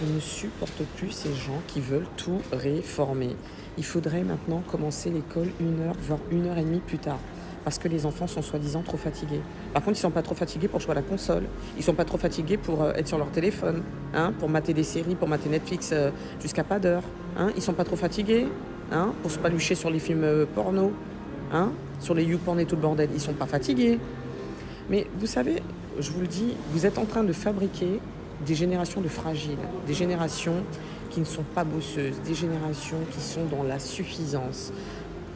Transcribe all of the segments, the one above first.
Je ne supporte plus ces gens qui veulent tout réformer. Il faudrait maintenant commencer l'école 1 heure, voire 1 heure et demie plus tard. Parce que les enfants sont soi-disant trop fatigués. Par contre, ils ne sont pas trop fatigués pour jouer à la console. Ils ne sont pas trop fatigués pour être sur leur téléphone, hein, pour mater des séries, pour mater Netflix jusqu'à pas d'heure. Hein. Ils ne sont pas trop fatigués pour se palucher sur les films porno, sur les YouPorn et tout le bordel. Ils ne sont pas fatigués. Mais vous savez, je vous le dis, vous êtes en train de fabriquer des générations de fragiles, des générations qui ne sont pas bosseuses, des générations qui sont dans la suffisance.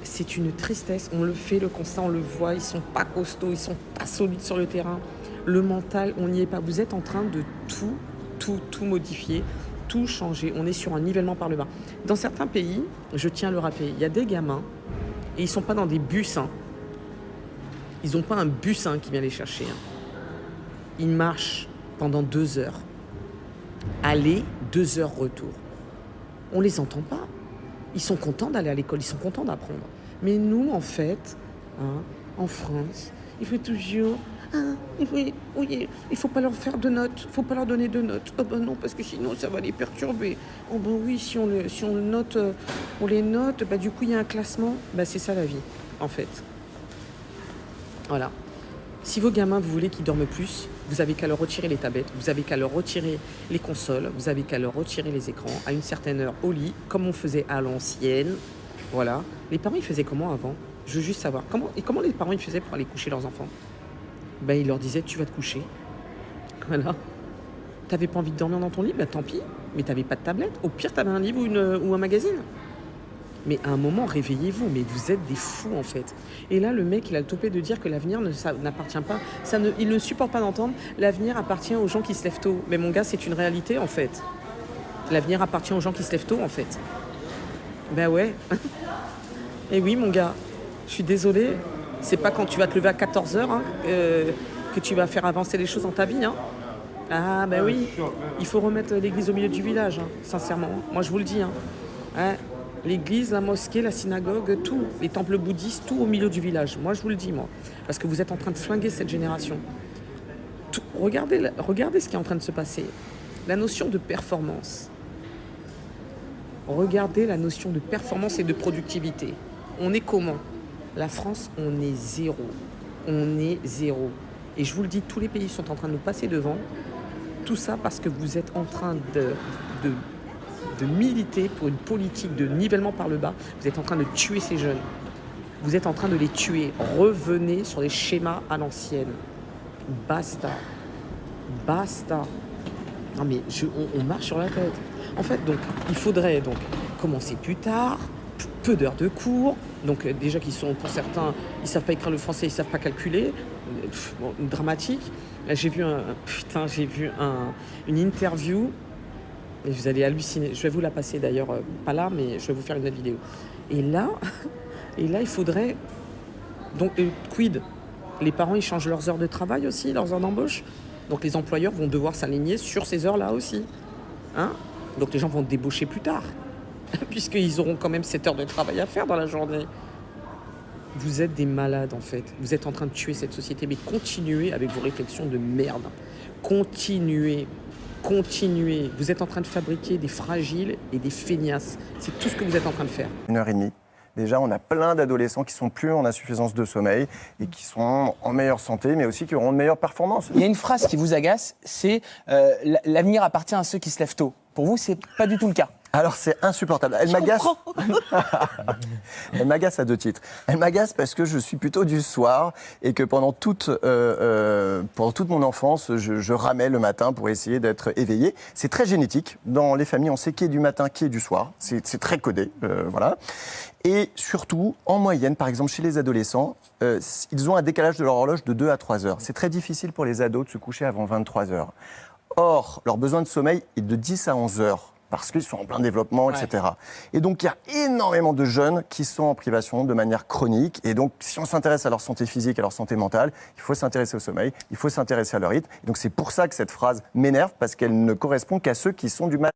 C'est une tristesse, on le fait, le constat, on le voit, ils sont pas costauds, ils sont pas solides sur le terrain. Le mental, on n'y est pas. Vous êtes en train de tout modifier, tout changer. On est sur un nivellement par le bas. Dans certains pays, je tiens à le rappeler, il y a des gamins, et ils sont pas dans des bus. Ils n'ont pas un bus qui vient les chercher. Ils marchent pendant 2 heures. Aller, 2 heures retour. On les entend pas. Ils sont contents d'aller à l'école, ils sont contents d'apprendre. Mais nous, en fait, en France, il faut toujours... il faut pas leur faire de notes, il faut pas leur donner de notes. Oh ben non, parce que sinon, ça va les perturber. Oh ben oui, si on le note, on les note, bah du coup, il y a un classement. Bah c'est ça la vie, en fait. Voilà. Si vos gamins, vous voulez qu'ils dorment plus, vous avez qu'à leur retirer les tablettes, vous avez qu'à leur retirer les consoles, vous avez qu'à leur retirer les écrans à une certaine heure au lit, comme on faisait à l'ancienne. Voilà. Les parents, ils faisaient comment avant? Je veux juste savoir. Comment les parents, ils faisaient pour aller coucher leurs enfants? Ben, ils leur disaient, tu vas te coucher. Voilà. T'avais pas envie de dormir dans ton lit? Ben, tant pis. Mais t'avais pas de tablette. Au pire, t'avais un livre ou un magazine. Mais à un moment, réveillez-vous, mais vous êtes des fous en fait. Et là, le mec, il a le topet de dire que l'avenir n'appartient pas, il ne supporte pas d'entendre, l'avenir appartient aux gens qui se lèvent tôt. Mais mon gars, c'est une réalité en fait. L'avenir appartient aux gens qui se lèvent tôt en fait. Ben ouais. Et oui, mon gars, je suis désolée, c'est pas quand tu vas te lever à 14h que tu vas faire avancer les choses dans ta vie. Ah ben oui, il faut remettre l'église au milieu du village, sincèrement. Moi, je vous le dis. L'église, la mosquée, la synagogue, tout, les temples bouddhistes, tout au milieu du village. Moi, je vous le dis, moi. Parce que vous êtes en train de flinguer cette génération. Regardez ce qui est en train de se passer. La notion de performance. Regardez la notion de performance et de productivité. On est comment? La France, on est zéro. On est zéro. Et je vous le dis, tous les pays sont en train de nous passer devant. Tout ça parce que vous êtes en train de militer pour une politique de nivellement par le bas. Vous êtes en train de tuer ces jeunes. Vous êtes en train de les tuer. Revenez sur les schémas à l'ancienne. Basta. Basta. Non mais on marche sur la tête. En fait, donc, il faudrait donc commencer plus tard, peu d'heures de cours. Donc déjà qu'ils sont, pour certains, ils savent pas écrire le français, ils savent pas calculer. Dramatique. Là, j'ai vu une interview. Et vous allez halluciner. Je vais vous la passer d'ailleurs, pas là, mais je vais vous faire une autre vidéo. Et là, il faudrait... Donc, quid? Les parents, ils changent leurs heures de travail aussi, leurs heures d'embauche. Donc, les employeurs vont devoir s'aligner sur ces heures-là aussi. Donc, les gens vont débaucher plus tard. Puisqu'ils auront quand même 7 heures de travail à faire dans la journée. Vous êtes des malades, en fait. Vous êtes en train de tuer cette société. Mais continuez avec vos réflexions de merde. Continuez. Vous êtes en train de fabriquer des fragiles et des feignasses. C'est tout ce que vous êtes en train de faire. 1 heure et demie. Déjà, on a plein d'adolescents qui sont plus en insuffisance de sommeil et qui sont en meilleure santé, mais aussi qui auront de meilleures performances. Il y a une phrase qui vous agace, c'est l'avenir appartient à ceux qui se lèvent tôt. Pour vous, c'est pas du tout le cas. Alors, c'est insupportable. Elle m'agace. Elle m'agace à 2 titres. Elle m'agace parce que je suis plutôt du soir et que pendant toute mon enfance, je ramais le matin pour essayer d'être éveillé. C'est très génétique. Dans les familles, on sait qui est du matin, qui est du soir. C'est très codé. Voilà. Et surtout, en moyenne, par exemple, chez les adolescents, ils ont un décalage de leur horloge de 2 à 3 heures. C'est très difficile pour les ados de se coucher avant 23 heures. Or, leur besoin de sommeil est de 10 à 11 heures. Parce qu'ils sont en plein développement, etc. Et donc, il y a énormément de jeunes qui sont en privation de manière chronique. Et donc, si on s'intéresse à leur santé physique, à leur santé mentale, il faut s'intéresser au sommeil, il faut s'intéresser à leur rythme. Et donc, c'est pour ça que cette phrase m'énerve, parce qu'elle ne correspond qu'à ceux qui sont du mal.